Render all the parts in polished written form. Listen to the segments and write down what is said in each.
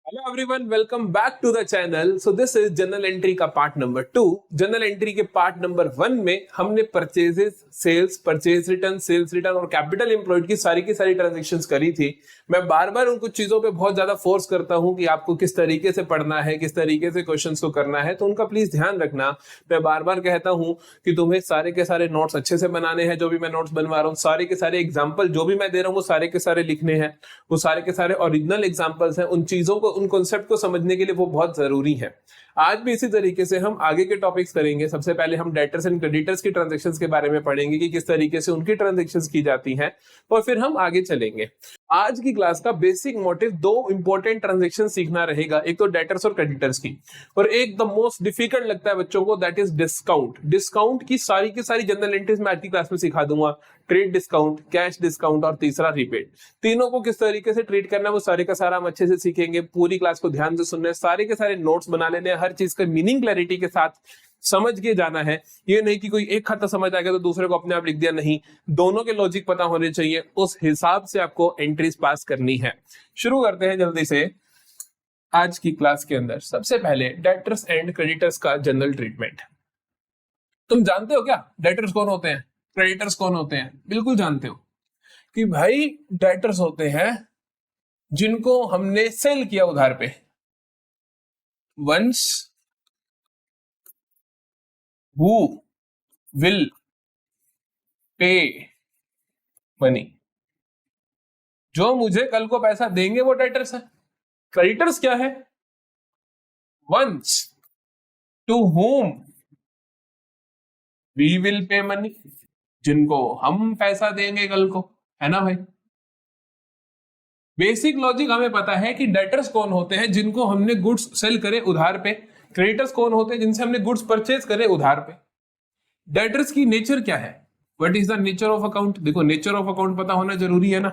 Hello everyone, welcome back to the channel. So this is general entry का part number 2। General entry के part number 1 में हमने purchases, sales, purchase return, sales return और capital employed की सारी transactions करी थी। मैं बार बार उन कुछ चीजों पे बहुत ज्यादा फोर्स करता हूं कि आपको किस तरीके से पढ़ना है, किस तरीके से क्वेश्चंस को करना है, तो उनका प्लीज ध्यान रखना। मैं बार बार कहता हूं कि तुम्हें सारे के सारे नोट्स अच्छे से बनाने हैं। जो भी मैं नोट्स बनवा रहा हूँ, सारे के सारे एग्जाम्पल जो भी मैं दे रहा हूँ वो सारे के सारे लिखने हैं। वो सारे के सारे ओरिजिनल एग्जाम्पल्स हैं। उन चीजों को, उन कॉन्सेप्ट को समझने के लिए वो बहुत जरूरी है। आज भी इसी तरीके से हम आगे के टॉपिक्स करेंगे। सबसे पहले हम डेटर्स एंड क्रेडिटर्स की ट्रांजैक्शंस के बारे में पढ़ेंगे कि किस तरीके से उनकी ट्रांजैक्शंस की जाती हैं, और फिर हम आगे चलेंगे। आज की क्लास का बेसिक मोटिव दो इंपॉर्टेंट ट्रांजैक्शन सीखना रहेगा। एक तो डेटर्स और क्रेडिटर्स की, और एक द मोस्ट डिफिकल्ट लगता है बच्चों को, दैट इज डिस्काउंट। डिस्काउंट की सारी जनरल एंट्रीज मैं आज की क्लास में सिखा दूंगा। ट्रेड डिस्काउंट, कैश डिस्काउंट और तीसरा रिबेट। तीनों को किस तरीके से ट्रीट करना है वो सारे का सारा हम अच्छे से सीखेंगे। पूरी क्लास को ध्यान से सुनना है, सारे के सारे नोट्स बना लेने हैं, हर चीज का मीनिंग क्लैरिटी के साथ समझ के जाना है। ये नहीं कि कोई एक खाता समझ आ गया तो दूसरे को अपने आप लिख दिया, नहीं, दोनों के लॉजिक पता होने चाहिए। उस हिसाब से आपको एंट्रीज पास करनी है। शुरू करते हैं जल्दी से आज की क्लास के अंदर। सबसे पहले डेटर्स एंड क्रेडिटर्स का जनरल ट्रीटमेंट। तुम जानते हो क्या डेटर्स कौन होते हैं, क्रेडिटर्स कौन होते हैं? बिल्कुल जानते हो कि भाई डेटर्स होते हैं जिनको हमने सेल किया उधार पे। Ones who will pay money, जो मुझे कल को पैसा देंगे वो डेटर्स है। क्रेडिटर्स क्या है? Ones to whom we will pay money, जिनको हम पैसा देंगे कल को, है ना भाई। बेसिक लॉजिक हमें पता है कि डेटर्स कौन होते हैं, जिनको हमने गुड्स सेल करे उधार पे। क्रेडिटर्स कौन होते हैं, जिनसे हमने गुड्स परचेज करे उधार पे। डेटर्स की नेचर क्या है? What is the nature of account? देखो, नेचर ऑफ अकाउंट पता होना जरूरी है ना।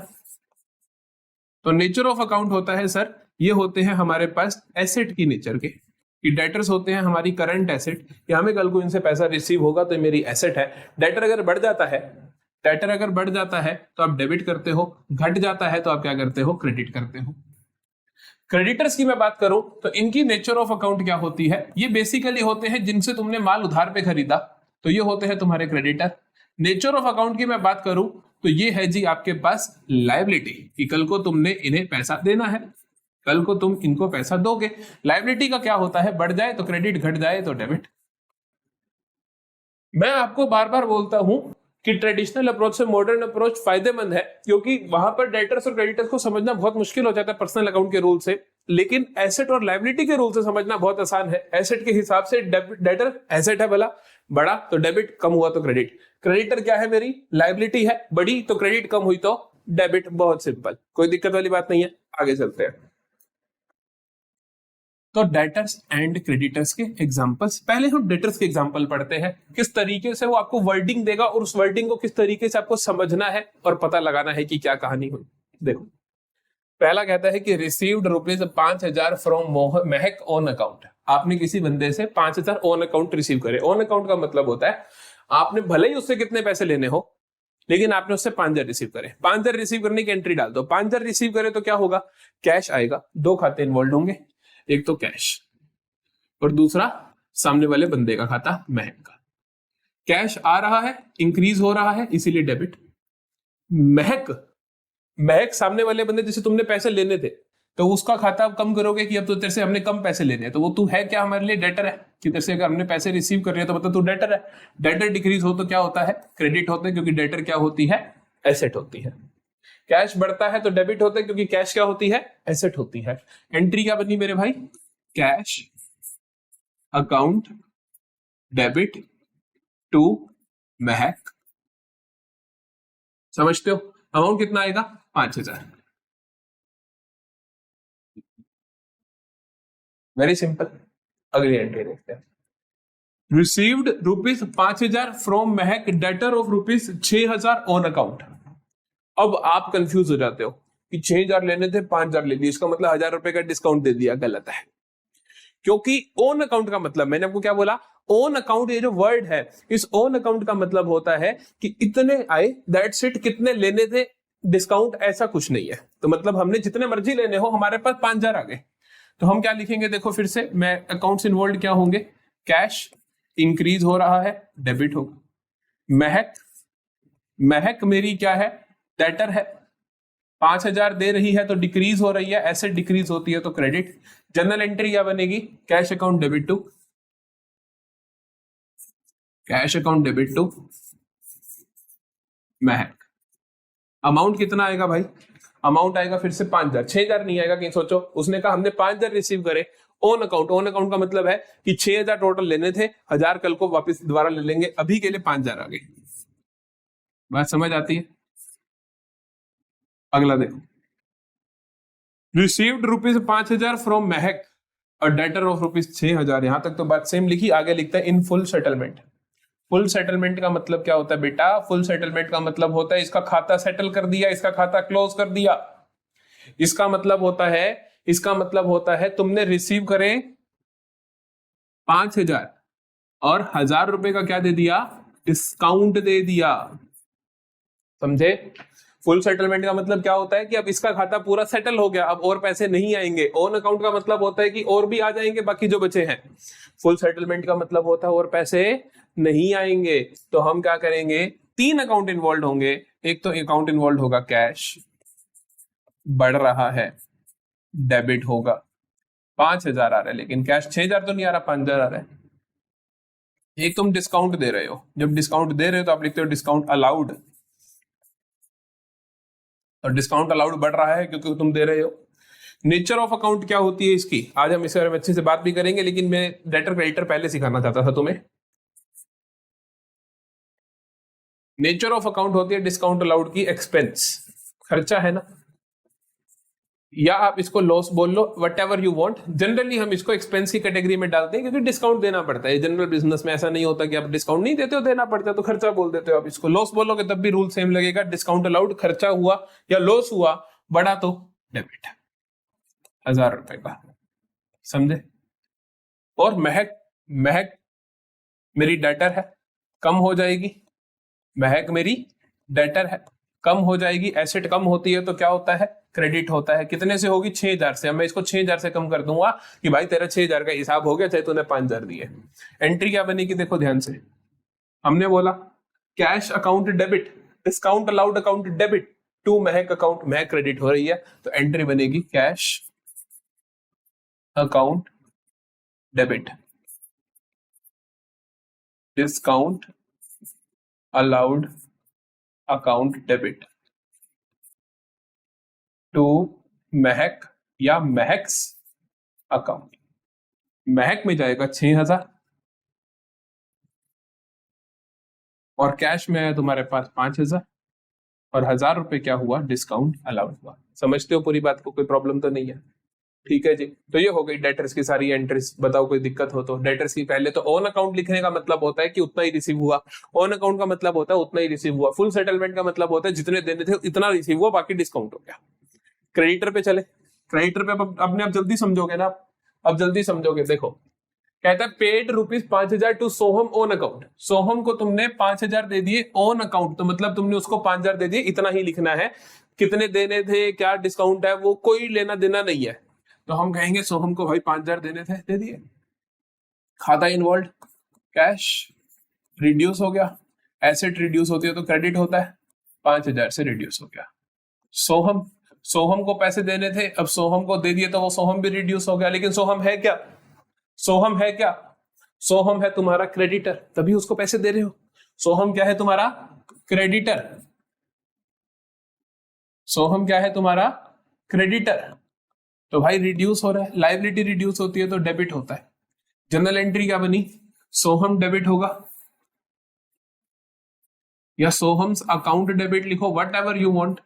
तो नेचर ऑफ अकाउंट होता है सर, ये होते हैं हमारे पास एसेट की नेचर के। कि डेटर्स होते हैं हमारी करंट एसेट, कि हमें कल को इनसे पैसा रिसीव होगा तो मेरी एसेट है। डेटर अगर बढ़ जाता है, डेटर अगर बढ़ जाता है तो आप डेबिट करते हो, घट जाता है तो आप क्या करते हो? क्रेडिट करते हो। क्रेडिटर्स की मैं बात करूं तो इनकी नेचर ऑफ अकाउंट क्या होती है? ये बेसिकली होते हैं जिनसे तुमने माल उधार पे खरीदा, तो ये होते हैं तुम्हारे क्रेडिटर। नेचर ऑफ अकाउंट की मैं बात करूं तो ये है जी आपके पास लायबिलिटी, कि कल को तुमने इन्हें पैसा देना है, कल को तुम इनको पैसा दोगे। लायबिलिटी का क्या होता है? बढ़ जाए तो क्रेडिट, घट जाए तो डेबिट। मैं आपको बार बार बोलता हूं कि ट्रेडिशनल अप्रोच से मॉडर्न अप्रोच फायदेमंद है, क्योंकि वहां पर डेटर्स और क्रेडिटर्स को समझना बहुत मुश्किल हो जाता है पर्सनल अकाउंट के रूल से, लेकिन एसेट और लायबिलिटी के रूल से समझना बहुत आसान है। एसेट के हिसाब से डेटर एसेट है, भला बढ़ा तो डेबिट, कम हुआ तो क्रेडिट। क्रेडिटर क्या है? मेरी लायबिलिटी है, बढ़ी तो क्रेडिट, कम हुई तो डेबिट। बहुत सिंपल, कोई दिक्कत वाली बात नहीं है। आगे चलते हैं। तो डेटर्स एंड क्रेडिटर्स के एग्जांपल्स, पहले हम डेटर्स के एग्जांपल पढ़ते हैं। किस तरीके से वो आपको वर्डिंग देगा और उस वर्डिंग को किस तरीके से आपको समझना है और पता लगाना है कि क्या कहानी हुई। देखो, पहला कहता है कि received ₹5,000 from Mahak on account. आपने किसी बंदे से 5,000 ऑन अकाउंट रिसीव करे। ऑन अकाउंट का मतलब होता है आपने भले ही उससे कितने पैसे लेने हो, लेकिन आपने उससे 5,000 रिसीव करे। 5,000 रिसीव करने की एंट्री डाल दो। 5,000 रिसीव करे तो क्या होगा? कैश आएगा। दो खाते इन्वॉल्व होंगे, एक तो कैश और दूसरा सामने वाले बंदे का खाता, महक का। कैश आ रहा है, इंक्रीज हो रहा है, इसीलिए डेबिट। महक महक सामने वाले बंदे जिसे तुमने पैसे लेने थे, तो उसका खाता कम करोगे कि अब तो तेरे से हमने कम पैसे लेने हैं, तो वो तू है क्या? हमारे लिए डेटर है। कि तेरे से अगर हमने पैसे रिसीव कर रहे हैं तो मतलब तू डेटर है। डेटर डिक्रीज हो तो क्या होता है? क्रेडिट होता है, क्योंकि डेटर क्या होती है? एसेट होती है। कैश बढ़ता है तो डेबिट होता है, क्योंकि कैश क्या होती है? एसेट होती है। एंट्री क्या बनी मेरे भाई? कैश अकाउंट डेबिट टू महक। समझते हो? अमाउंट कितना आएगा? 5,000। Very simple. अगली एंट्री देखते हैं। Received ₹5,000 from Mahak, debtor of ₹6,000 on account. अब आप कंफ्यूज हो जाते हो कि 6,000 लेने थे, 5,000 ले लिए, इसका मतलब ₹1,000 का डिस्काउंट दे दिया। गलत है, क्योंकि ओन अकाउंट का मतलब, मैंने आपको क्या बोला? ओन अकाउंट, ये जो वर्ड है, इस ओन अकाउंट का मतलब होता है कि इतने आए, दैट्स इट। कितने लेने थे, डिस्काउंट ऐसा कुछ नहीं है। तो मतलब हमने जितने मर्जी लेने हो, हमारे पास 5,000 आ गए, तो हम क्या लिखेंगे, देखो फिर से मैं अकाउंट्स इन्वॉल्व क्या होंगे, कैश इंक्रीज हो रहा है, डेबिट होगा। महक, महक मेरी क्या है, डेटर है, 5,000 दे रही है तो डिक्रीज हो रही है, एसेट डिक्रीज होती है तो क्रेडिट। जनरल एंट्री क्या बनेगी, cash account debit to, cash account debit to Mahak. Amount कितना आएगा भाई, अमाउंट आएगा फिर से 5,000, 6,000 नहीं आएगा। कहीं सोचो, उसने कहा हमने 5,000 रिसीव करे ऑन अकाउंट। ऑन अकाउंट का मतलब है कि 6,000 टोटल लेने थे, 1,000 कल को वापस दोबारा ले लेंगे, अभी के लिए 5,000 आ गए। बात समझ आती है। अगला देखो, रिसीव्ड ₹5,000 फ्रॉम महक और डेटर ऑफ ₹6,000। यहां तक तो बात सेम लिखी, आगे लिखता है इन फुल सेटलमेंट। फुल सेटलमेंट का मतलब क्या होता है बेटा, फुल सेटलमेंट का मतलब होता है इसका खाता सेटल कर दिया, इसका खाता क्लोज कर दिया। इसका मतलब होता है, इसका मतलब होता है तुमने रिसीव करे 5,000 और 1,000 रुपए का क्या दे दिया, डिस्काउंट दे दिया। समझे। फुल सेटलमेंट का मतलब क्या होता है कि अब इसका खाता पूरा सेटल हो गया, अब और पैसे नहीं आएंगे। ऑन अकाउंट का मतलब होता है कि और भी आ जाएंगे बाकी जो बचे हैं। फुल सेटलमेंट का मतलब होता है और पैसे नहीं आएंगे। तो हम क्या करेंगे, 3 अकाउंट इन्वॉल्व होंगे। एक तो अकाउंट इन्वॉल्व होगा कैश, बढ़ रहा है, डेबिट होगा, 5,000 आ रहा है, लेकिन कैश 6,000 तो नहीं आ रहा, 5,000 आ रहा है। एक तुम डिस्काउंट दे रहे हो, जब डिस्काउंट दे रहे हो तो आप लिखते हो डिस्काउंट अलाउड, और डिस्काउंट अलाउड बढ़ रहा है क्योंकि तुम दे रहे हो। नेचर ऑफ अकाउंट क्या होती है इसकी, आज हम इस बारे में अच्छे से बात भी करेंगे, लेकिन मैं डेटर क्रेडिटर पहले सिखाना चाहता था तुम्हें। नेचर ऑफ अकाउंट होती है डिस्काउंट अलाउड की एक्सपेंस, खर्चा है ना, या आप इसको लॉस बोल लो, whatever you want. Generally हम इसको एक्सपेंस की कैटेगरी में डालते हैं क्योंकि डिस्काउंट देना पड़ता है। जनरल बिजनेस में ऐसा नहीं होता कि आप डिस्काउंट नहीं देते हो, देना पड़ता है तो खर्चा बोल देते हो। आप इसको लॉस बोलोगे तब भी रूल सेम लगेगा। डिस्काउंट अलाउड, खर्चा हुआ या लॉस हुआ, बड़ा तो डेबिट, 1,000 रुपए का, समझे। और महक, महक मेरी डेटर है, कम हो जाएगी, महक मेरी डेटर है, कम हो जाएगी। एसेट कम होती है तो क्या होता है, क्रेडिट होता है। कितने से होगी, 6,000 से। मैं इसको 6,000 से कम कर दूंगा कि भाई तेरा 6,000 का हिसाब हो गया, चाहे तूने 5,000 दिए। एंट्री क्या बनेगी, देखो ध्यान से, हमने बोला cash account debit, discount allowed account debit to Mahak account, Mahak credit हो रही है, तो एंट्री बनेगी cash account debit, discount allowed account debit to Mahak या महक्स अकाउंट। महक में जाएगा 6,000 और कैश में आया तुम्हारे पास 5,000 और 1,000 रुपए क्या हुआ, डिस्काउंट अलाउड हुआ। समझते हो पूरी बात को, कोई प्रॉब्लम तो नहीं है। ठीक है जी, तो ये हो गई डेटर्स की सारी एंट्रीज। बताओ कोई दिक्कत हो तो। डेटर्स की पहले तो ऑन अकाउंट लिखने का मतलब होता है कि उतना ही रिसीव हुआ, ऑन अकाउंट का मतलब होता है उतना ही रिसीव हुआ, फुल सेटलमेंट का मतलब होता है जितने देने थे इतना रिसीव हुआ, बाकी डिस्काउंट हो गया। क्रेडिटर पे चले, क्रेडिटर पे अपने आप जल्दी समझोगे ना, अब जल्दी समझोगे। देखो कहता है paid ₹5,000 to Soham on account. Soham को तुमने 5,000 दे दिए ऑन अकाउंट, तो मतलब तुमने उसको 5,000 दे दिए, इतना ही लिखना है। कितने देने थे, क्या डिस्काउंट है, वो कोई लेना देना नहीं है। तो हम कहेंगे सोहम को भाई 5,000 देने थे, दे दिए। खाता इन्वॉल्व, कैश रिड्यूस हो गया, एसेट रिड्यूस होती है तो क्रेडिट होता है, 5,000 से रिड्यूस हो गया। सोहम, सोहम को पैसे देने थे, अब सोहम को दे दिए तो वो सोहम भी रिड्यूस हो गया। लेकिन सोहम है क्या, सोहम है क्या, सोहम है तुम्हारा क्रेडिटर, तभी उसको पैसे दे रहे हो। सोहम क्या है तुम्हारा, क्रेडिटर। सोहम क्या है तुम्हारा, क्रेडिटर। तो भाई रिड्यूस हो रहा है, लायबिलिटी रिड्यूस होती है तो डेबिट होता है। जनरल एंट्री क्या बनी, सोहम डेबिट होगा या सोहम्स अकाउंट डेबिट, लिखो whatever you want,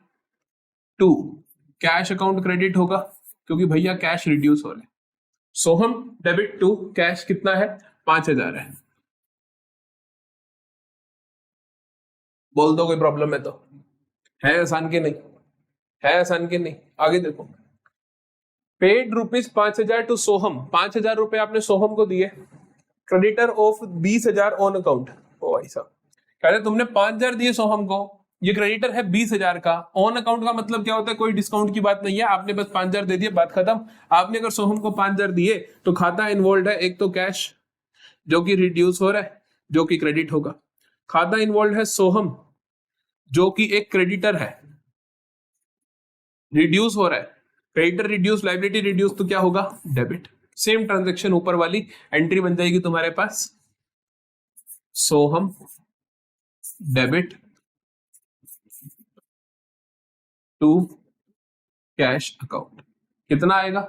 to cash account credit होगा क्योंकि भैया कैश रिड्यूस हो रहा है। सोहम डेबिट टू कैश कितना है, 5,000 है। बोल दो कोई प्रॉब्लम है तो। है आसान के नहीं, है आसान के नहीं। आगे देखो, पेड ₹5,000 टू सोहम, 5,000 रुपए आपने सोहम को दिए, क्रेडिटर ऑफ 20,000 ऑन अकाउंट। ओ भाई साहब, कहते तुमने 5,000 दिए सोहम को ये क्रेडिटर है 20,000 का। ऑन अकाउंट का मतलब क्या होता है, कोई डिस्काउंट की बात नहीं है, आपने बस 5,000 दे दिए, बात खत्म। आपने अगर सोहम को 5,000 दिए तो खाता इन्वॉल्व है, एक तो कैश जो कि रिड्यूस हो रहा है, जो कि क्रेडिट होगा। खाता इन्वॉल्व है सोहम जो कि एक क्रेडिटर है, रिड्यूस हो रहा है, क्रेडिटर रिड्यूस, लायबिलिटी रिड्यूस, तो क्या होगा, डेबिट। सेम ट्रांजेक्शन ऊपर वाली एंट्री बन जाएगी तुम्हारे पास, सोहम डेबिट टू कैश अकाउंट। कितना आएगा,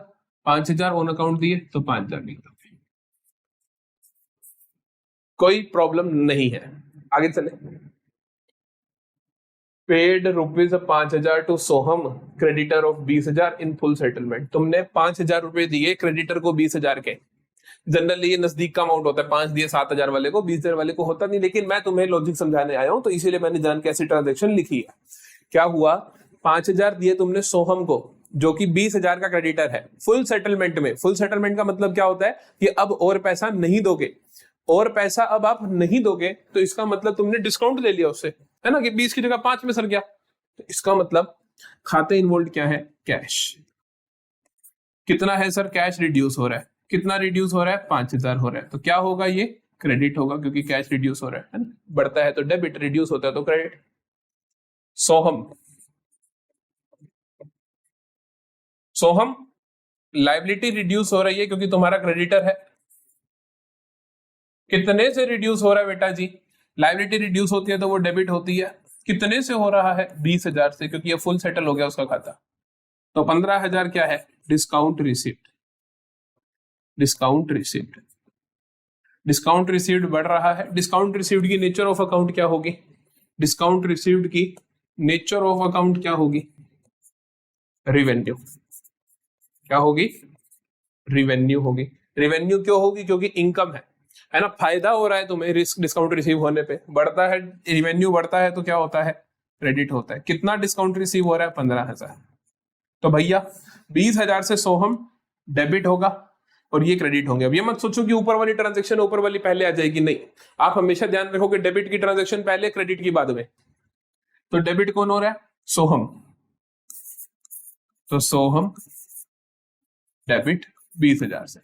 5,000 ऑन अकाउंट दिए तो 5,000 निकल गए, कोई प्रॉब्लम नहीं है। आगे चले। Paid ₹5,000 to Soham creditor of 20,000 in full settlement. तुमने 5,000 रुपए दिए क्रेडिटर को 20,000 के। जनरली ये नजदीक का अमाउंट होता है, 5 दिए 7,000 वाले को, 20,000 वाले को होता नहीं, लेकिन मैं तुम्हें लॉजिक समझाने आया हूं तो इसीलिए मैंने जान के ऐसी ट्रांजेक्शन लिखी है। क्या हुआ, 5,000 दिए तुमने सोहम को जो कि 20,000 का क्रेडिटर है फुल सेटलमेंट में। फुल सेटलमेंट का मतलब क्या होता है कि अब और पैसा नहीं दोगे, और पैसा अब आप नहीं दोगे तो इसका मतलब तुमने डिस्काउंट ले लिया उससे, है ना, कि 20 की जगह 5 में सर गया। तो इसका मतलब खाते इन्वॉल्व क्या है, कैश। कितना है सर, कैश रिड्यूस हो रहा है। कितना रिड्यूस हो रहा है, 5,000 हो रहा है, तो क्या होगा, ये क्रेडिट होगा क्योंकि कैश रिड्यूस हो रहा है ना? बढ़ता है तो डेबिट, रिड्यूस होता है तो क्रेडिट। सोहम सोहम लाइबिलिटी रिड्यूस हो रही है क्योंकि तुम्हारा क्रेडिटर है। कितने से रिड्यूस हो रहा है बेटा जी, लाइबिलिटी रिड्यूस होती है तो वो डेबिट होती है। कितने से हो रहा है, 20,000 से, क्योंकि ये फुल सेटल हो गया उसका खाता। तो 15,000 क्या है, discount received. Discount received, discount received बढ़ रहा है। डिस्काउंट रिसीव्ड की नेचर ऑफ अकाउंट क्या होगी, डिस्काउंट रिसीव्ड की नेचर ऑफ अकाउंट क्या होगी, रिवेन्यू। क्या होगी, रिवेन्यू होगी। रिवेन्यू क्यों होगी, क्योंकि इनकम है ना, फायदा हो रहा है तुम्हें रिस्क डिस्काउंट रिसीव होने पे, बढ़ता है रिवेन्यू, बढ़ता है तो क्या होता है, क्रेडिट होता है। कितना डिस्काउंट रिसीव हो रहा है, 15,000। तो भैया 20,000 से सोहम डेबिट होगा और ये क्रेडिट होंगे। अब ये मत सोचो कि ऊपर वाली ट्रांजेक्शन ऊपर वाली पहले आ जाएगी, नहीं, आप हमेशा ध्यान रखोगे डेबिट की ट्रांजेक्शन पहले, क्रेडिट की बाद में। तो डेबिट कौन हो रहा है, सोहम, तो सोहम डेबिट 20,000 से।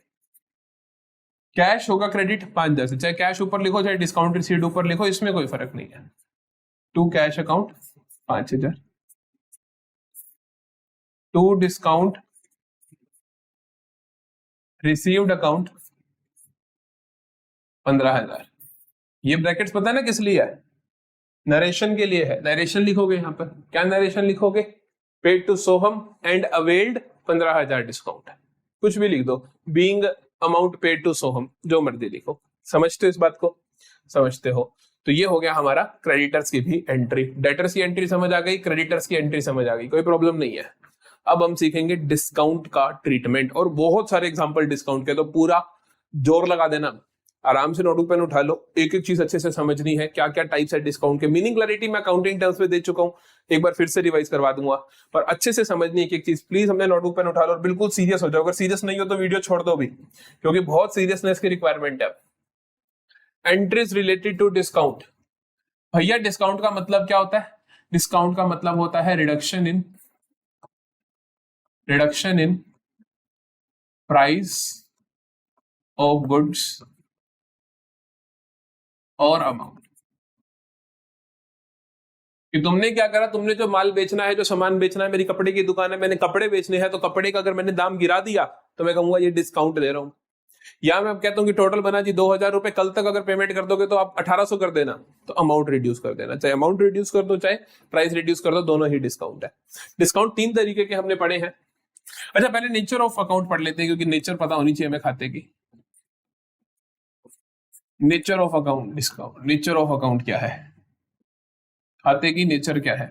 कैश होगा क्रेडिट 5,000 से, चाहे कैश ऊपर लिखो चाहे डिस्काउंट रिसीव्ड ऊपर लिखो, इसमें कोई फर्क नहीं है। To cash account 5,000, to discount received account 15,000। ये ब्रैकेट्स पता है ना किस लिए है, नरेशन के लिए है। नरेशन लिखोगे यहां पर, क्या नरेशन लिखोगे, paid to Soham and availed 15,000 discount, कुछ भी लिख दो, being amount paid to Soham, जो मर्जी लिखो। समझते हो इस बात को, समझते हो। तो ये हो गया हमारा क्रेडिटर्स की भी एंट्री। डेटर्स की एंट्री समझ आ गई, क्रेडिटर्स की एंट्री समझ आ गई, कोई प्रॉब्लम नहीं है। अब हम सीखेंगे डिस्काउंट का ट्रीटमेंट, और बहुत सारे एग्जांपल डिस्काउंट के, तो पूरा जोर लगा देना, आराम से नोटबुक पेन उठा लो, एक एक चीज अच्छे से समझनी है, क्या क्या टाइप्स है डिस्काउंट के। मीनिंग क्लैरिटी मैं अकाउंटिंग टर्म्स में दे चुका हूं, एक बार फिर से रिवाइज करवा दूंगा, पर अच्छे से समझनी है एक एक चीज। प्लीज हमने नोटबुक पेन उठा लो और बिल्कुल सीरियस हो जाओ। अगर सीरियस नहीं हो तो वीडियो छोड़ दो भी, क्योंकि बहुत सीरियसनेस की रिक्वायरमेंट है। Entries related to discount. भैया डिस्काउंट का मतलब क्या होता है, डिस्काउंट का मतलब होता है reduction in price of goods और अमाउंट। कि तुमने क्या करा, तुमने जो माल बेचना है, जो सामान बेचना है, मेरी कपड़े की दुकान है, मैंने कपड़े बेचने हैं, तो कपड़े का अगर मैंने दाम गिरा दिया तो मैं कहूंगा ये डिस्काउंट दे रहा हूं। या मैं कहता हूं कि टोटल बना जी 2,000 रुपए, कल तक अगर पेमेंट कर दोगे तो आप 1,800 कर देना, तो अमाउंट रिड्यूस कर देना। चाहे अमाउंट रिड्यूस कर दो चाहे प्राइस रिड्यूस कर दो, दोनों ही डिस्काउंट है। डिस्काउंट 3 तरीके के हमने पढ़े हैं। अच्छा पहले नेचर ऑफ अकाउंट पढ़ लेते हैं, क्योंकि नेचर पता होनी चाहिए हमें खाते की। Nature of account, discount, nature of account क्या है, खाते की नेचर क्या है।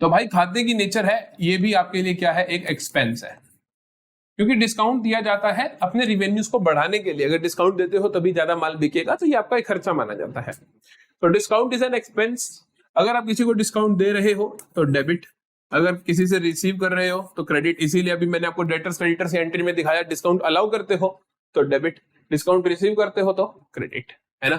तो भाई खाते की नेचर है, ये भी आपके लिए क्या है, एक एक्सपेंस है, क्योंकि डिस्काउंट दिया जाता है अपने रिवेन्यूज को बढ़ाने के लिए। अगर डिस्काउंट देते हो तभी ज्यादा माल बिकेगा, तो ये आपका एक खर्चा माना जाता है। तो डिस्काउंट इज एन एक्सपेंस। अगर आप किसी को डिस्काउंट दे रहे हो तो डेबिट, अगर किसी से रिसीव कर रहे हो तो क्रेडिट। इसीलिए अभी मैंने आपको डेटर्स क्रेडिटर्स एंट्री में दिखाया, डिस्काउंट अलाउ करते हो तो डेबिट, डिस्काउंट रिसीव करते हो तो क्रेडिट, है ना।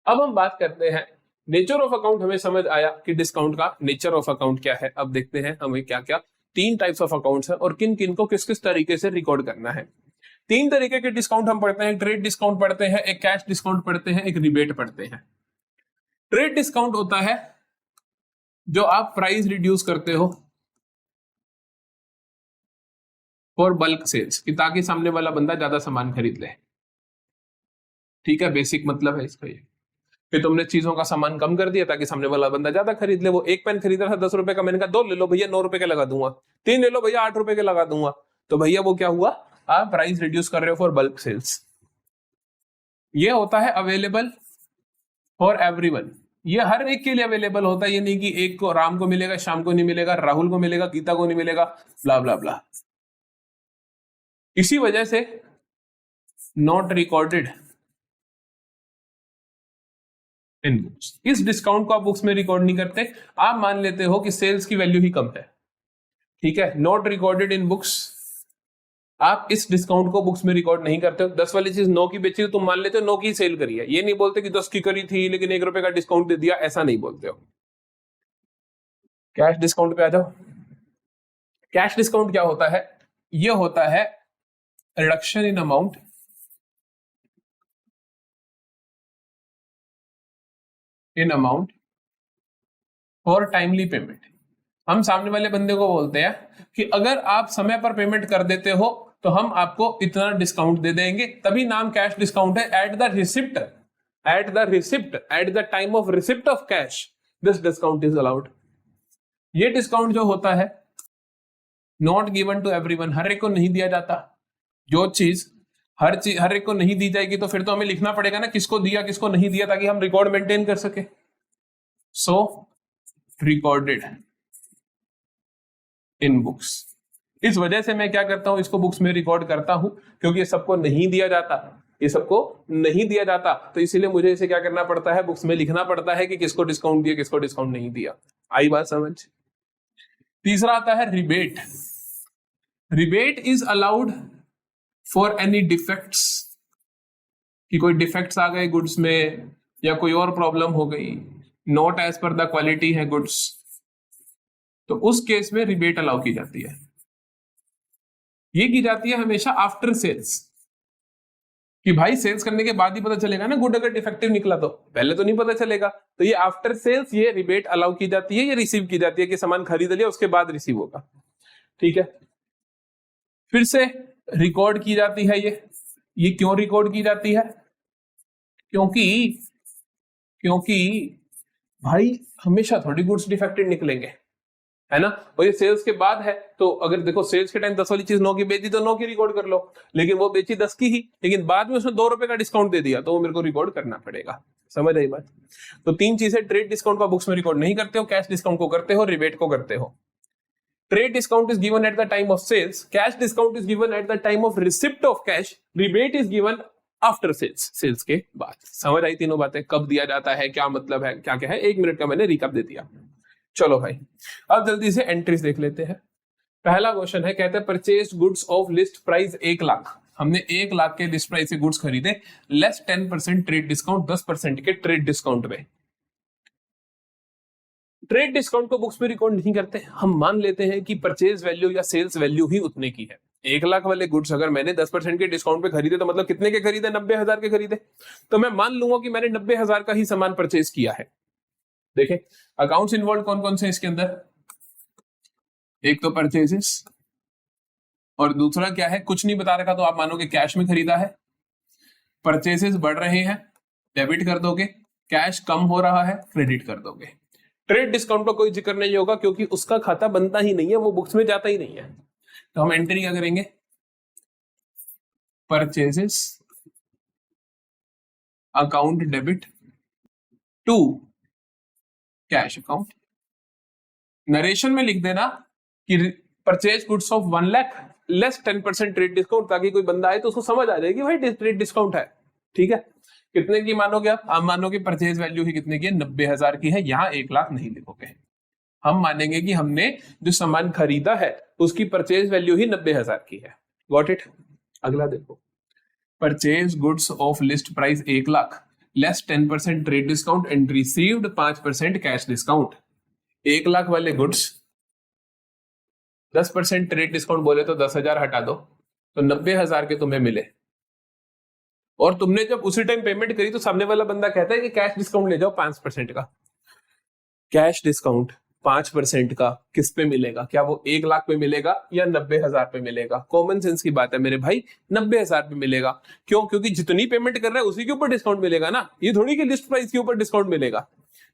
अब हम बात करते हैं नेचर ऑफ अकाउंट। हमें समझ आया कि डिस्काउंट का नेचर ऑफ अकाउंट क्या है। अब देखते हैं हमें क्या क्या 3 टाइप्स ऑफ अकाउंट्स है और किन किन को किस किस तरीके से रिकॉर्ड करना है। 3 तरीके के डिस्काउंट हम पढ़ते हैं, ट्रेड डिस्काउंट पढ़ते हैं, एक कैश डिस्काउंट पढ़ते हैं, एक रिबेट पढ़ते हैं। ट्रेड डिस्काउंट होता है जो आप प्राइस रिड्यूस करते हो फॉर बल्क सेल्स, कि ताकि सामने वाला बंदा ज्यादा सामान खरीद ले। ठीक है, बेसिक मतलब है इसका ये कि तुमने चीजों का सामान कम कर दिया ताकि सामने वाला बंदा ज्यादा खरीद ले। वो एक पेन खरीद रहा था 10 रुपए का, मैंने कहा 2 ले लो भैया 9 रुपए के लगा दूंगा, 3 ले लो भैया 8 रुपए के लगा दूंगा। तो भैया वो क्या हुआ, आप प्राइस रिड्यूस कर रहे हो फॉर बल्क सेल्स। ये होता है अवेलेबल फॉर एवरीवन, ये हर एक के लिए अवेलेबल होता है। ये नहीं कि एक को राम को मिलेगा, शाम को नहीं मिलेगा, राहुल को मिलेगा, गीता को नहीं मिलेगा, ब्ला ब्ला ब्ला। इसी वजह से नॉट रिकॉर्डेड इन बुक्स। इस डिस्काउंट को आप बुक्स में रिकॉर्ड नहीं करते, आप मान लेते हो कि सेल्स की वैल्यू ही कम है। ठीक है, नॉट रिकॉर्डेड इन बुक्स, आप इस डिस्काउंट को बुक्स में रिकॉर्ड नहीं करते हो। 10 वाली चीज 9 की बेची तो तुम मान लेते हो 9 की सेल करी है। ये नहीं बोलते कि 10 की करी थी लेकिन 1 रुपए का डिस्काउंट दे दिया, ऐसा नहीं बोलते हो। कैश डिस्काउंट पे आ जाओ। कैश डिस्काउंट क्या होता है, ये होता है reduction in amount for timely payment. हम सामने वाले बंदे को बोलते हैं कि अगर आप समय पर पेमेंट कर देते हो तो हम आपको इतना डिस्काउंट दे देंगे, तभी नाम कैश डिस्काउंट है। At the receipt, eight the time of receipt of cash this discount is allowed. ये डिस्काउंट जो होता है नॉट गिवन टू एवरीवन, हर एक को नहीं दिया जाता। जो चीज हर एक को नहीं दी जाएगी तो फिर तो हमें लिखना पड़ेगा ना किसको दिया किसको नहीं दिया, ताकि हम रिकॉर्ड मेंटेन कर सके। सो रिकॉर्डेड इन बुक्स। इस वजह से मैं क्या करता हूं, इसको बुक्स में रिकॉर्ड करता हूं, क्योंकि ये सबको नहीं दिया जाता, ये सबको नहीं दिया जाता, तो इसीलिए मुझे इसे क्या करना पड़ता है, बुक्स में लिखना पड़ता है कि किसको डिस्काउंट दिया किसको डिस्काउंट नहीं दिया। आई बात समझ। तीसरा आता है rebate. Rebate is allowed for any defects, कि कोई डिफेक्ट्स आ गए गुड्स में या कोई और प्रॉब्लम हो गई, not as per the quality है गुड्स, तो उस केस में रिबेट अलाउ की जाती है। ये की जाती है हमेशा आफ्टर सेल्स, कि भाई सेल्स करने के बाद ही पता चलेगा ना गुड अगर डिफेक्टिव निकला, तो पहले तो नहीं पता चलेगा। तो ये आफ्टर सेल्स ये रिबेट अलाउ की जाती है, ये रिसीव की जाती है कि सामान खरीद लिया उसके बाद रिसीव होगा। ठीक है, फिर से रिकॉर्ड की जाती है ये क्यों रिकॉर्ड की जाती है, क्योंकि भाई हमेशा थोड़ी गुड्स डिफेक्टेड निकलेंगे, है ना। और ये सेल्स के बाद है, तो अगर देखो सेल्स के टाइम 10 वाली चीज 9 की बेची तो 9 की रिकॉर्ड कर लो, लेकिन वो बेची 10 की ही, लेकिन बाद में उसने 2 रुपए का डिस्काउंट दे दिया तो वो मेरे को रिकॉर्ड करना पड़ेगा। समझ आई बात। तो 3 चीजें, ट्रेड डिस्काउंट का बुक्स में रिकॉर्ड नहीं करते हो, कैश डिस्काउंट को करते हो, रिबेट को करते हो। Trade discount is given at the time of sales, cash discount is given at the time of receipt of cash, rebate is given after sales, sales के बाद। समझ आई तीनों बातें, कब दिया जाता है, क्या मतलब है, क्या क्या है। 1 मिनट का मैंने रिकैप दे दिया। चलो भाई अब जल्दी से एंट्रीज देख लेते हैं। पहला क्वेश्चन है, कहते हैं purchase goods of list price 1 lakh. हमने 1 लाख के लिस्ट प्राइस से गुड्स खरीदे, लेस 10% ट्रेड डिस्काउंट, 10% के ट्रेड डिस्काउंट में। ट्रेड डिस्काउंट को बुक्स में रिकॉर्ड नहीं करते, हम मान लेते हैं कि परचेज वैल्यू या सेल्स वैल्यू ही उतने की है। 1 लाख वाले गुड्स अगर मैंने 10% के डिस्काउंट पे खरीदे तो मतलब कितने के खरीदे, 90,000 के खरीदे, तो मैं मान लूंगा कि मैंने 90,000 का ही सामान परचेज किया है। देखें अकाउंट्स इन्वॉल्व कौन कौन से इसके अंदर, एक तो परचेजेस और दूसरा क्या है, कुछ नहीं बता रखा तो आप मानोगे कैश में खरीदा है। परचेजेस बढ़ रहे हैं, डेबिट कर दोगे, कैश कम हो रहा है, क्रेडिट कर दोगे। ट्रेड डिस्काउंट का कोई जिक्र नहीं होगा क्योंकि उसका खाता बनता ही नहीं है, वो बुक्स में जाता ही नहीं है। तो हम एंट्री क्या करेंगे, purchases account debit to cash account. Narration में लिख देना कि purchase goods of 1 lakh less 10% trade discount, ताकि कोई बंदा आए तो उसको समझ आ जाएगी भाई ट्रेड डिस्काउंट है। ठीक है, कितने की मानोगे आप मानोगे परचेज वैल्यू ही कितने की है, 90,000 की है। यहाँ 1 लाख नहीं लिखोगे, हम मानेंगे कि हमने जो सामान खरीदा है उसकी परचेज वैल्यू ही 90,000 की है। Got it. अगला देखो, purchase goods of list price 1 lakh less 10% trade discount and received 5% cash discount. 1 lakh वाले गुड्स 10% ट्रेड डिस्काउंट बोले तो 10,000 हटा दो तो 90,000 के तुम्हें मिले, और तुमने जब उसी टाइम पेमेंट करी तो सामने वाला बंदा कहता है कि कैश डिस्काउंट ले जाओ 5% का। कैश डिस्काउंट 5% का किस पे मिलेगा? क्या वो 1 लाख पे मिलेगा या 90,000 पे मिलेगा? कॉमन सेंस की बात है मेरे भाई, 90,000 पे मिलेगा। क्यों? क्योंकि जितनी पेमेंट कर रहा है उसी के ऊपर डिस्काउंट मिलेगा ना, ये थोड़ी कि लिस्ट प्राइस के ऊपर डिस्काउंट मिलेगा।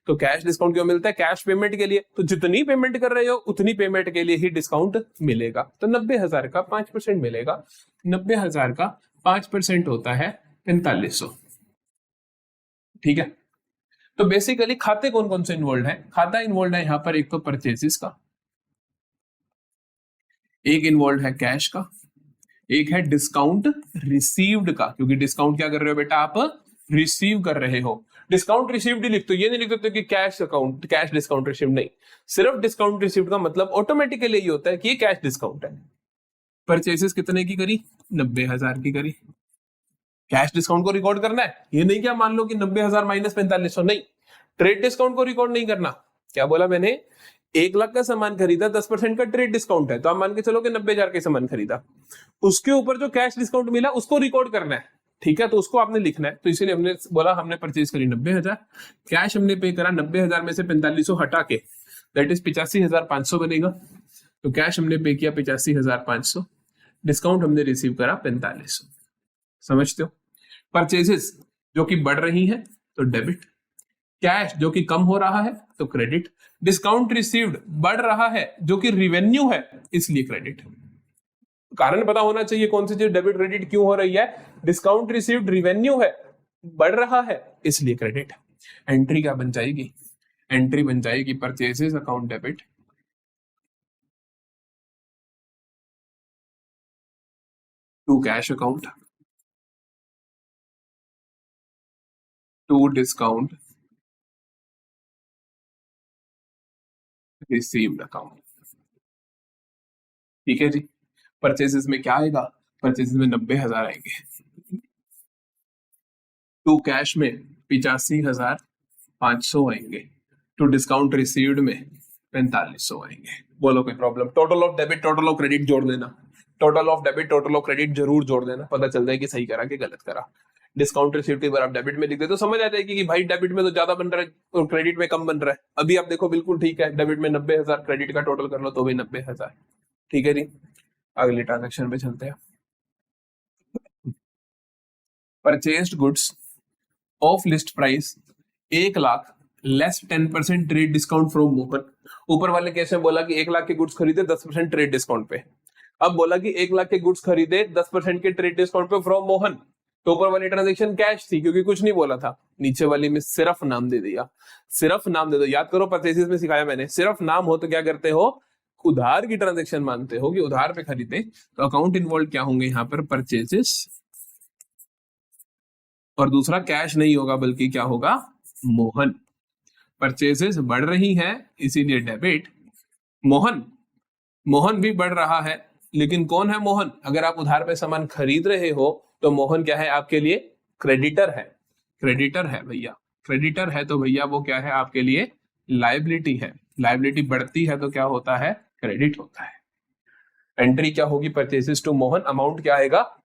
तो कैश डिस्काउंट क्यों मिलता है? कैश पेमेंट के लिए। तो जितनी पेमेंट कर रहे हो उतनी पेमेंट के लिए ही डिस्काउंट मिलेगा। तो 90,000 का 5% मिलेगा। 90,000 का 5% होता है 4500। ठीक है, तो बेसिकली खाते कौन कौन से इन्वॉल्व है? खाता इन्वॉल्व है यहाँ पर एक तो परचेसेस का, एक इन्वॉल्व है कैश का, एक है डिस्काउंट रिसीव्ड का, क्योंकि डिस्काउंट क्या कर रहे हो बेटा आप? रिसीव कर रहे हो। डिस्काउंट रिसीव्ड ही लिख दो, ये नहीं लिख सकते कि cash account cash discount received, नहीं, सिर्फ डिस्काउंट रिसीव्ड का मतलब ऑटोमेटिकली ये होता है कि ये कैश डिस्काउंट है। परचेसेस कितने की करी? 90,000 की करी। कैश डिस्काउंट को रिकॉर्ड करना है, ये नहीं क्या मान लो कि 90,000 माइनस 4500, नहीं, ट्रेड डिस्काउंट को रिकॉर्ड नहीं करना। क्या बोला मैंने? 1 लाख का सामान खरीदा, 10% का ट्रेड डिस्काउंट है, तो आप मान के चलो कि 90,000 का सामान खरीदा, उसके ऊपर जो कैश डिस्काउंट मिला उसको रिकॉर्ड करना है। ठीक है, तो उसको आपने लिखना है। तो इसीलिए हमने बोला हमने परचेज करी 90,000, कैश हमने पे करा 90,000 में से 4500 हटा के, दैट इज 85,500 बनेगा। तो कैश हमने पे किया 85,500, डिस्काउंट हमने रिसीव करा 4500। समझते हो? परचेजेस जो कि बढ़ रही है तो डेबिट, कैश जो कि कम हो रहा है तो क्रेडिट, डिस्काउंट रिसीव्ड बढ़ रहा है जो कि रिवेन्यू है इसलिए क्रेडिट। कारण पता होना चाहिए कौन सी चीज डेबिट क्रेडिट क्यों हो रही है। डिस्काउंट रिसीव्ड रिवेन्यू है, बढ़ रहा है इसलिए क्रेडिट। एंट्री क्या बन जाएगी? एंट्री बन जाएगी purchases account debit to cash account to discount received account. ठीक है जी, परचेसेस में क्या आएगा? परचेसेस में 90,000 आएंगे, टू कैश में 85,500 आएंगे, टू डिस्काउंट रिसीव्ड में 4500 आएंगे। बोलो कोई problem? Total of debit total of credit जोड़ देना, total of debit total of credit जरूर जोड़ देना, पता चल जाए कि सही करा कि गलत करा। डिस्काउंट रिसीव्ड के बार आप डेबिट में लिख दे तो समझ आ जाएगी कि भाई डेबिट में तो ज्यादा बन रहा है और क्रेडिट में कम बन रहा है। अभी आप देखो बिल्कुल ठीक है, डेबिट में 90,000, क्रेडिट का टोटल कर लो तो भी 90,000। ठीक है जी, अगले ट्रांजेक्शन पे चलते हैं। Purchased goods of list price 1 lakh less 10% trade discount from Mohan. ऊपर वाले केस में बोला कि 1 लाख के गुड्स खरीदे 10% ट्रेड डिस्काउंट पे, अब बोला कि 1 लाख के गुड्स खरीदे 10% के ट्रेड डिस्काउंट पे फ्रॉम मोहन। तो ऊपर वाली ट्रांजेक्शन कैश थी क्योंकि कुछ नहीं बोला था, नीचे वाली में सिर्फ नाम दे दिया। सिर्फ नाम दे दो, याद करो परचेसेस में सिखाया मैंने, सिर्फ नाम हो तो क्या करते हो? उधार की ट्रांजेक्शन मानते हो कि उधार पे खरीदे। तो अकाउंट इन्वॉल्व क्या होंगे यहाँ पर? परचेसेस, और दूसरा कैश नहीं होगा बल्कि क्या होगा? मोहन। परचेसेस बढ़ रही है इसीलिए डेबिट। मोहन, मोहन भी बढ़ रहा है, लेकिन कौन है मोहन? अगर आप उधार पे सामान खरीद रहे हो तो मोहन क्या है आपके लिए? क्रेडिटर है। क्रेडिटर है भैया, क्रेडिटर है तो भैया वो क्या है आपके लिए? लायबिलिटी है। लायबिलिटी बढ़ती है तो क्या होता है? क्रेडिट होता है। एंट्री क्या होगी? परचेसेस टू मोहन, अमाउंट क्या आएगा?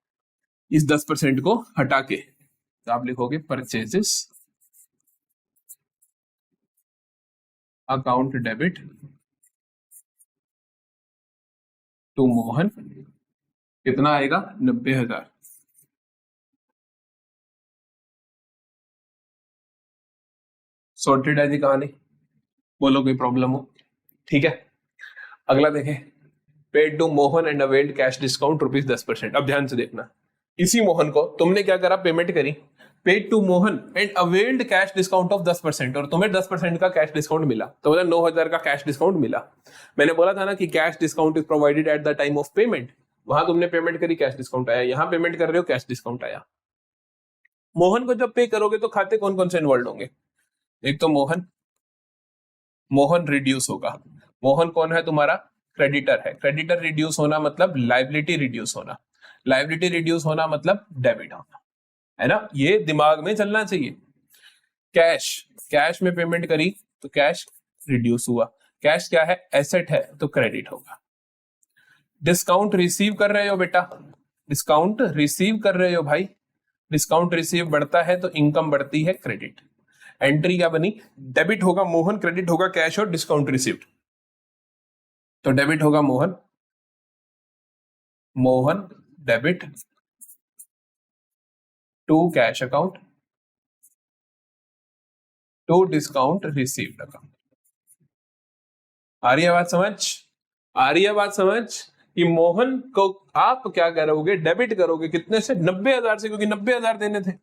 इस 10% को हटा के तो आप लिखोगे purchases account debit to Mohan, कितना आएगा? 90,000। सॉर्टेड है जी कहानी, बोलो कोई प्रॉब्लम हो? ठीक है, अगला देखें। Paid to Mohan and availed cash discount ₹10%। अब ध्यान से देखना, इसी मोहन को तुमने क्या करा? पेमेंट करी, paid to Mohan and availed cash discount off 10%, और तुम्हें 10% का कैश डिस्काउंट मिला, तो मतलब 9,000 का कैश डिस्काउंट मिला। मैंने बोला था ना कि cash discount is provided eight the time of payment, वहां तुमने पेमेंट करी कैश डिस्काउंट आया, यहां पेमेंट कर रहे हो कैश डिस्काउंट आया। मोहन को जब पे करोगे तो खाते कौन कौन से इन्वॉल्व होंगे? एक तो मोहन, मोहन रिड्यूस होगा। मोहन कौन है? तुम्हारा क्रेडिटर है। क्रेडिटर रिड्यूस होना मतलब लायबिलिटी रिड्यूस होना, लायबिलिटी रिड्यूस होना मतलब डेबिट होना, है ना? ये दिमाग में चलना चाहिए। कैश, कैश में पेमेंट करी तो कैश रिड्यूस हुआ। कैश क्या है? एसेट है, तो क्रेडिट होगा। डिस्काउंट रिसीव कर रहे हो बेटा, डिस्काउंट रिसीव कर रहे हो भाई, डिस्काउंट रिसीव बढ़ता है तो इनकम बढ़ती है, क्रेडिट। एंट्री क्या बनी? डेबिट होगा मोहन, क्रेडिट होगा कैश और डिस्काउंट रिसीव्ड। तो डेबिट होगा Mohan, Mohan debit to cash account to discount received account. आ रही है बात समझ? आ रही है बात समझ कि मोहन को आप क्या करोगे? डेबिट करोगे कितने से? 90,000 से, क्योंकि 90,000 देने थे।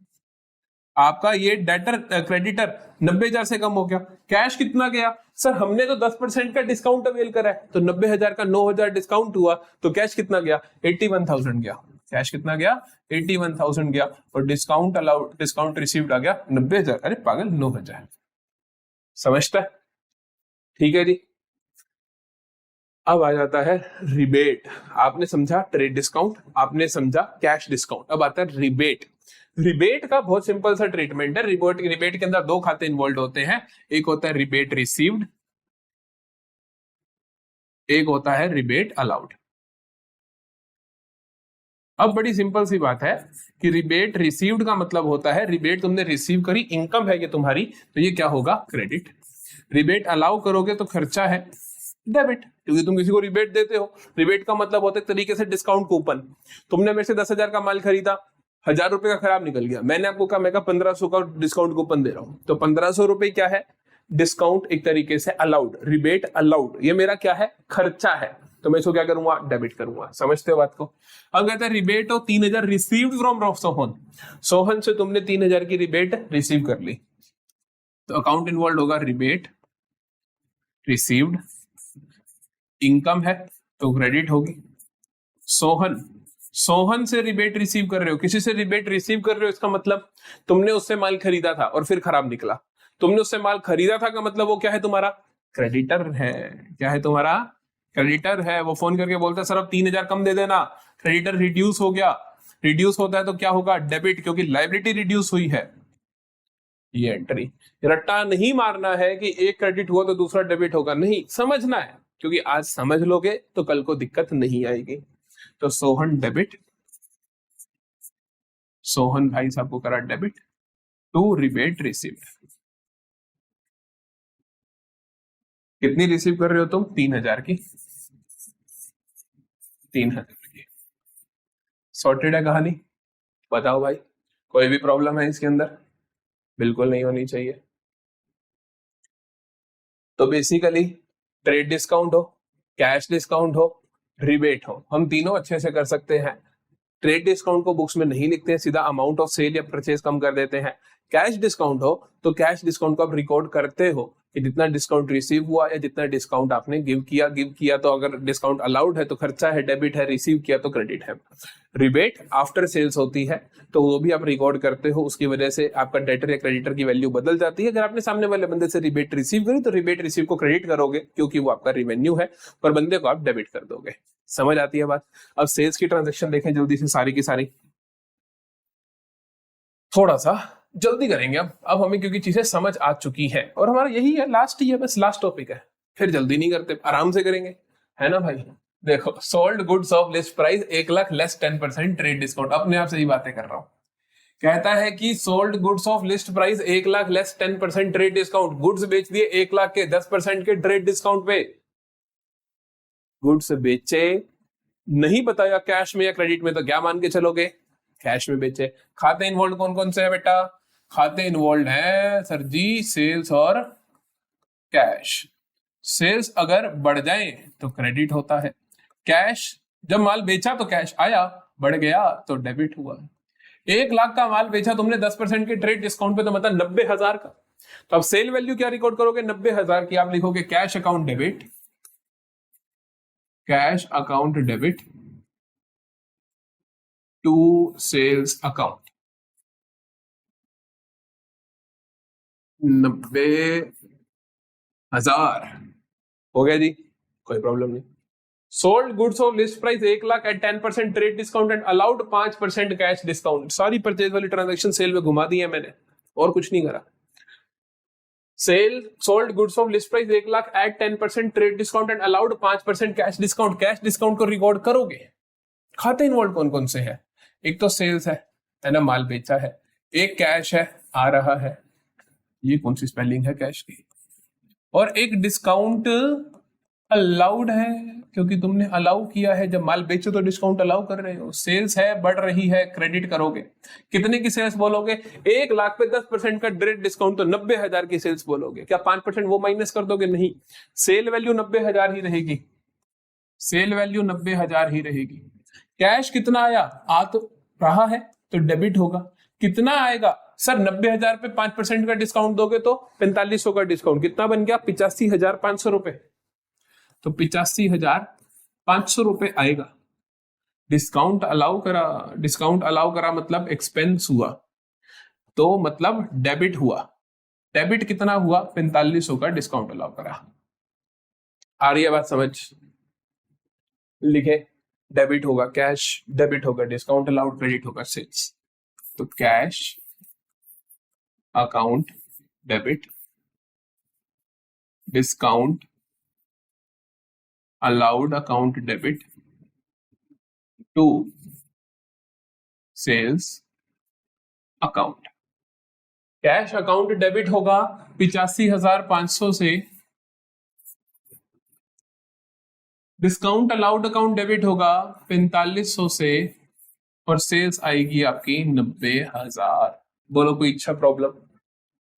आपका ये डेटर क्रेडिटर 90,000 से कम हो गया। कैश कितना गया? सर हमने तो 10% का डिस्काउंट अवेल करा है, तो 90,000 का 9,000 डिस्काउंट हुआ, तो कैश कितना गया? 81,000 गया। कैश कितना गया? 81,000 गया। और डिस्काउंट अलाउड, डिस्काउंट रिसीव्ड आ गया 90,000। अरे पागल, 9,000। समझता है? ठीक है जी। अब आ जाता है रिबेट। आपने समझा ट्रेड डिस्काउंट, आपने समझा कैश डिस्काउंट, अब आता है रिबेट। रिबेट का बहुत सिंपल सा ट्रीटमेंट है। रिबेट के अंदर दो खाते इन्वॉल्व होते हैं, एक होता है रिबेट रिसीव्ड, एक होता है रिबेट अलाउड। अब बड़ी सिंपल सी बात है कि रिबेट रिसीव्ड का मतलब होता है रिबेट तुमने रिसीव करी, इनकम है ये तुम्हारी, तो ये क्या होगा? क्रेडिट। रिबेट अलाउ करोगे तो खर्चा है, डेबिट, क्योंकि तुम किसी को रिबेट देते हो। रिबेट का मतलब होता है एक तरीके से डिस्काउंट कूपन। तुमने मेरे से 10,000 का माल खरीदा, 1,000 रुपए का खराब निकल गया, मैंने आपको कहा मैं 1500 का डिस्काउंट कूपन दे रहा हूं, तो 1500 रुपए क्या है? डिस्काउंट, एक तरीके से अलाउड, रिबेट अलाउड। ये मेरा क्या है? खर्चा है, तो मैं इसको क्या करूंगा? डेबिट करूंगा। समझते हो बात को? अब कहते हैं rebate of 3,000 received from Sohan. Sohan से तुमने 3,000 की रिबेट रिसीव कर ली, तो अकाउंट इन्वॉल्व होगा रिबेट रिसीव्ड, इनकम है तो क्रेडिट होगी। सोहन, सोहन से रिबेट रिसीव कर रहे हो, किसी से रिबेट रिसीव कर रहे हो, इसका मतलब तुमने उससे माल खरीदा था और फिर खराब निकला। तुमने उससे माल खरीदा था का मतलब वो क्या है? तुम्हारा क्रेडिटर है। क्या है तुम्हारा? क्रेडिटर है। वो फोन करके बोलता है सर अब 3,000 कम दे देना, क्रेडिटर रिड्यूस हो गया। रिड्यूस होता है तो क्या होगा? डेबिट, क्योंकि लाइबिलिटी रिड्यूस हुई है। ये एंट्री। रट्टा नहीं मारना है कि एक क्रेडिट हुआ तो दूसरा डेबिट होगा, नहीं, समझना है, क्योंकि आज समझ लोगे तो कल को दिक्कत नहीं आएगी। तो सोहन डेबिट, सोहन भाई साहब को करा डेबिट टू रिबेट रिसीव्ड। कितनी रिसीव कर रहे हो तुम? 3,000 की, 3,000 की। सॉर्टेड है कहानी? बताओ भाई, कोई भी प्रॉब्लम है इसके अंदर? बिल्कुल नहीं होनी चाहिए। तो बेसिकली ट्रेड डिस्काउंट हो, कैश डिस्काउंट हो, रिबेट हो, हम तीनों अच्छे से कर सकते हैं। ट्रेड डिस्काउंट को बुक्स में नहीं लिखते हैं, सीधा अमाउंट ऑफ सेल या परचेज कम कर देते हैं। कैश डिस्काउंट हो तो कैश डिस्काउंट को आप रिकॉर्ड करते हो कि जितना डिस्काउंट रिसीव हुआ या जितना डिस्काउंट आपने गिव किया तो अगर डिस्काउंट अलाउड है तो खर्चा है, डेबिट है, रिसीव किया तो क्रेडिट है। रिबेट आफ्टर सेल्स होती है तो वो भी आप रिकॉर्ड करते हो, उसकी वजह से आपका डेटर या क्रेडिटर की वैल्यू बदल जाती है। अगर आपने सामने वाले बंदे से रिबेट रिसीव करी तो रिबेट रिसीव को क्रेडिट करोगे क्योंकि वो आपका रिवेन्यू है, पर बंदे को आप डेबिट कर दोगे। समझ आती है बात? अब सेल्स की ट्रांजेक्शन देखें जल्दी से, सारी की सारी। थोड़ा सा जल्दी करेंगे अब हमें, क्योंकि चीजें समझ आ चुकी हैं और हमारा यही है, लास्ट ही है, बस लास्ट टॉपिक है, फिर जल्दी नहीं करते, आराम से करेंगे, है ना भाई? देखो, sold goods of list price 1,00,000 less 10% trade discount. अपने आप से ही बातें कर रहा हूं। कहता है कि sold goods of list price 1,00,000 less 10% trade discount. Goods बेच दिए 1,00,000 के 10% के ट्रेड डिस्काउंट पे। गुड्स बेचे, नहीं बताया कैश में या क्रेडिट में, तो क्या मान के चलोगे? कैश में बेचे। खाते इन्वॉल्व कौन कौन से है बेटा? खाते इन्वॉल्व है सर जी सेल्स और कैश। सेल्स अगर बढ़ जाए तो क्रेडिट होता है, कैश जब माल बेचा तो कैश आया, बढ़ गया तो डेबिट हुआ। 1,00,000 का माल बेचा तुमने 10% के ट्रेड डिस्काउंट पे, तो मतलब 90,000 का। तो अब सेल वैल्यू क्या रिकॉर्ड करोगे? 90,000 की। आप लिखोगे cash account debit, cash account debit to sales account 90,000। हो गया जी, कोई प्रॉब्लम नहीं। Sold goods of list price 1,00,000 at 10% trade discount and allowed 5% cash discount. सारी परचेज वाली ट्रांजेक्शन सेल में घुमा दी है मैंने, और कुछ नहीं करा। Sale sold goods of list price 1 lakh at 10% trade discount and allowed 5% cash discount. Cash discount को रिकॉर्ड करोगे। खाते इन्वॉल्व कौन कौन से है? एक तो सेल्स है ना, माल बेचा है। एक कैश है, आ रहा है, ये कौन सी स्पेलिंग है कैश की। और एक डिस्काउंट अलाउड है, क्योंकि तुमने अलाउ किया है, जब माल बेचो तो डिस्काउंट अलाउ कर रहे हो। सेल्स है, बढ़ रही है, क्रेडिट करोगे। कितने की सेल्स बोलोगे? 1 लाख पे 10% का डायरेक्ट डिस्काउंट, तो 90,000 की सेल्स बोलोगे। क्या 5% वो माइनस कर दोगे? नहीं, सेल वैल्यू 90,000 ही रहेगी। सेल वैल्यू 90,000 ही रहेगी। कैश कितना आया? आ तो रहा है, तो डेबिट होगा। कितना आएगा सर? 90,000 पे 5% का डिस्काउंट दोगे तो 4500 का डिस्काउंट, कितना बन गया? 85,500 रुपए। तो 85,500 रुपए आएगा। डिस्काउंट अलाउ करा मतलब एक्सपेंस हुआ, तो मतलब डेबिट हुआ। डेबिट कितना हुआ? 4500 का डिस्काउंट अलाउ करा। आ रही है बात समझ? लिखे, डेबिट होगा कैश, डेबिट होगा डिस्काउंट अलाउड, क्रेडिट होगा सेल्स। तो cash account debit, discount allowed account debit to sales account. Cash account debit होगा 85,500 से, डिस्काउंट अलाउड अकाउंट डेबिट होगा 4500 से, और सेल्स आएगी आपकी 90,000। बोलो कोई इच्छा प्रॉब्लम?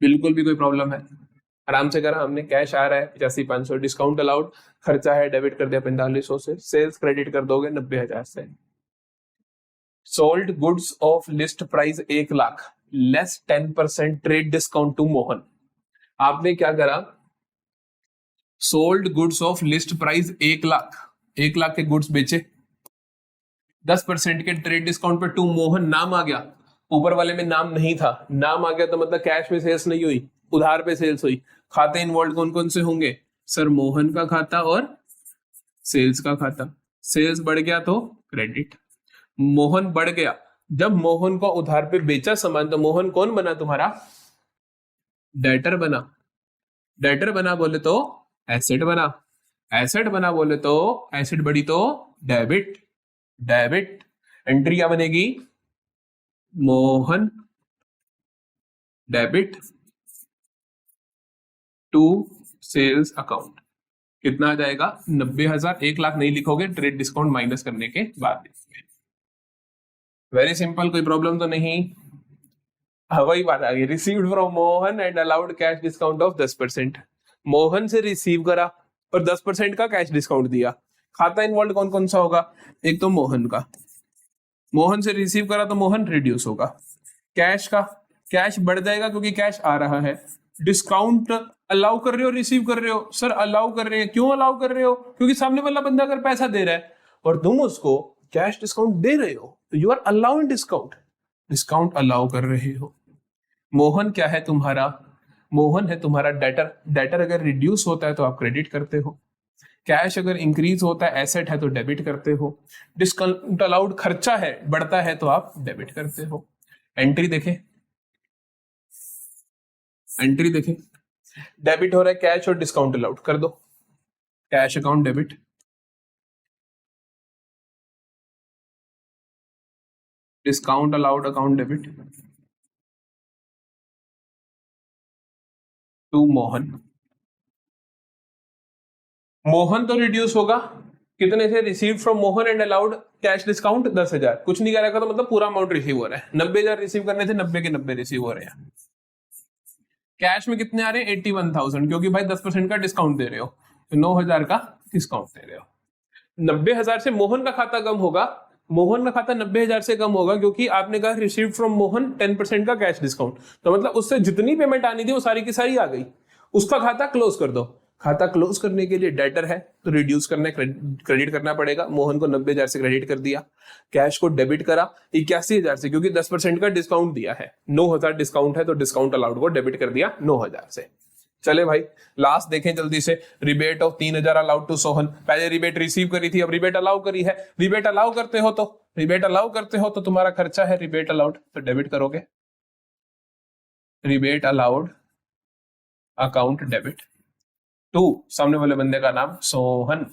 बिल्कुल भी कोई प्रॉब्लम है? आराम से करा हमने। कैश आ रहा है 85,500, डिस्काउंट अलाउड, खर्चा है डेबिट कर दिया 4500 से, सेल्स क्रेडिट कर दोगे 90,000 से। Sold goods of list price 1 lakh less 10% trade discount to Mohan. आपने क्या करा? Sold goods of list price 1 lakh, 1 lakh के गुड्स बेचे, 10% के ट्रेड डिस्काउंट पे टू मोहन नाम आ गया। ऊपर वाले में नाम नहीं था, नाम आ गया तो मतलब कैश में सेल्स नहीं हुई, उधार पे सेल्स हुई। खाते इन्वॉल्व कौन कौन से होंगे सर? मोहन का खाता और सेल्स का खाता। सेल्स बढ़ गया तो क्रेडिट, मोहन बढ़ गया। जब मोहन को उधार पे बेचा सामान, तो मोहन कौन बना तुम्हारा? डेटर बना। डेटर बना बोले तो एसेट बना, एसेट बना बोले तो एसेट बढ़ी तो डेबिट। डेबिट एंट्री क्या बनेगी? Mohan debit to sales account. कितना आ जाएगा? 90,000। 1 लाख नहीं लिखोगे, ट्रेड डिस्काउंट माइनस करने के बाद लिखोगे। वेरी सिंपल, कोई प्रॉब्लम तो नहीं। वही बात आ गई, received from Mohan and allowed cash discount off 10%। Mohan से रिसीव करा और 10% का कैश डिस्काउंट दिया। खाता इन्वॉल्व कौन कौन सा होगा? एक तो मोहन का, मोहन से रिसीव करा तो मोहन रिड्यूस होगा। कैश का, कैश बढ़ जाएगा क्योंकि कैश आ रहा है। डिस्काउंट अलाउ कर रहे हो, रिसीव कर रहे हो? सर अलाउ कर रहे हैं। क्यों अलाउ कर रहे हो? क्योंकि सामने वाला बंदा अगर पैसा दे रहा है और तुम उसको कैश डिस्काउंट दे रहे हो, तो you are allowing discount, discount allow कर रहे हो। मोहन क्या है तुम्हारा? मोहन है तुम्हारा डेटर। डेटर अगर रिड्यूस होता है तो आप क्रेडिट करते हो। कैश अगर इंक्रीज होता है, एसेट है, तो डेबिट करते हो। डिस्काउंट अलाउड खर्चा है, बढ़ता है, तो आप डेबिट करते हो। एंट्री देखें, एंट्री देखें, डेबिट हो रहा है कैश और डिस्काउंट अलाउड, कर दो। Cash account debit, discount allowed account debit to Mohan. Mohan तो रिड्यूस होगा, कितने से? Receive from Mohan and allowed cash discount 10,000। कुछ नहीं करेगा तो मतलब पूरा अमाउंट रिसीव हो रहा है। 90,000 रिसीव करने थे, 90 के 90 रिसीव हो रहे हैं। कैश में कितने आ रहे हैं? 81,000, क्योंकि भाई 10% का डिस्काउंट दे रहे हो, तो 9,000 का डिस्काउंट दे रहे हो। 90,000 से मोहन का खाता कम होगा, मोहन का खाता 90,000 से कम होगा, क्योंकि आपने कहा रिसीव फ्रॉम मोहन 10% का कैश डिस्काउंट, तो मतलब उससे जितनी पेमेंट आनी थी वो सारी की सारी आ गई। उसका खाता क्लोज कर दो। खाता क्लोज करने के लिए डेटर है तो रिड्यूस करना, क्रेडिट करना पड़ेगा। मोहन को 90,000 से क्रेडिट कर दिया, कैश को डेबिट करा 81,000 से, क्योंकि 10% का डिस्काउंट दिया है। 9,000 डिस्काउंट है तो डिस्काउंट अलाउड को डेबिट कर दिया 9,000 से। चले भाई लास्ट देखें जल्दी से। Rebate of 3,000 allowed to Sohan. पहले रिबेट रिसीव करी थी, अब रिबेट अलाउ करी है। रिबेट अलाउ करते हो तो तुम्हारा खर्चा है रिबेट अलाउड, तो डेबिट करोगे। Rebate allowed account debit to सामने वाले बंदे का नाम सोहन।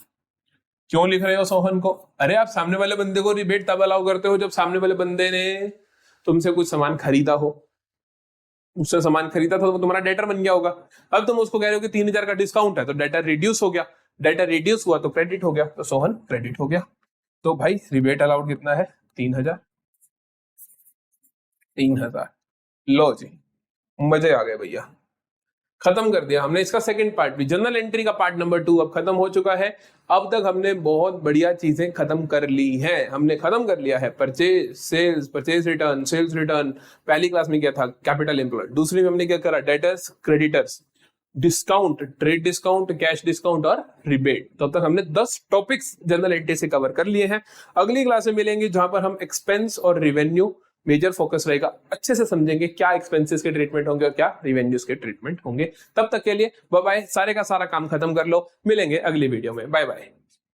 क्यों लिख रहे हो सोहन को? अरे आप सामने वाले बंदे को रिबेट तब अलाउ करते हो जब सामने वाले बंदे ने तुमसे कुछ सामान खरीदा हो, उससे सामान खरीदा था तो तुम्हारा डेटर बन गया होगा। अब तुम उसको कह रहे हो कि 3000 का डिस्काउंट है तो डेटर रिड्यूस हो गया, डेटर रिड्यूस हुआ तो क्रेडिट हो गया, तो सोहन क्रेडिट हो गया। तो भाई रिबेट अलाउड कितना है? 3000। 3000 लो जी, मजे आ गए भैया, खत्म कर दिया हमने इसका सेकंड पार्ट भी। जर्नल एंट्री का पार्ट नंबर 2 अब खत्म हो चुका है। अब तक हमने बहुत बढ़िया चीजें खत्म कर ली हैं। हमने खत्म कर लिया है purchase sales, purchase return, sales return. पहली क्लास में क्या था? Capital employed. दूसरी में हमने क्या करा? Debtors, creditors, discount, trade discount, cash discount और रिबेट। तब तक हमने 10 टॉपिक्स जनरल एंट्री से कवर कर लिए हैं। अगली क्लास में मिलेंगे जहां पर हम एक्सपेंस और रेवेन्यू मेजर फोकस रहेगा, अच्छे से समझेंगे क्या एक्सपेंसेस के ट्रीटमेंट होंगे और क्या रिवेन्यूज के ट्रीटमेंट होंगे। तब तक के लिए बाय बाय, सारे का सारा काम खत्म कर लो, मिलेंगे अगली वीडियो में, बाय बाय।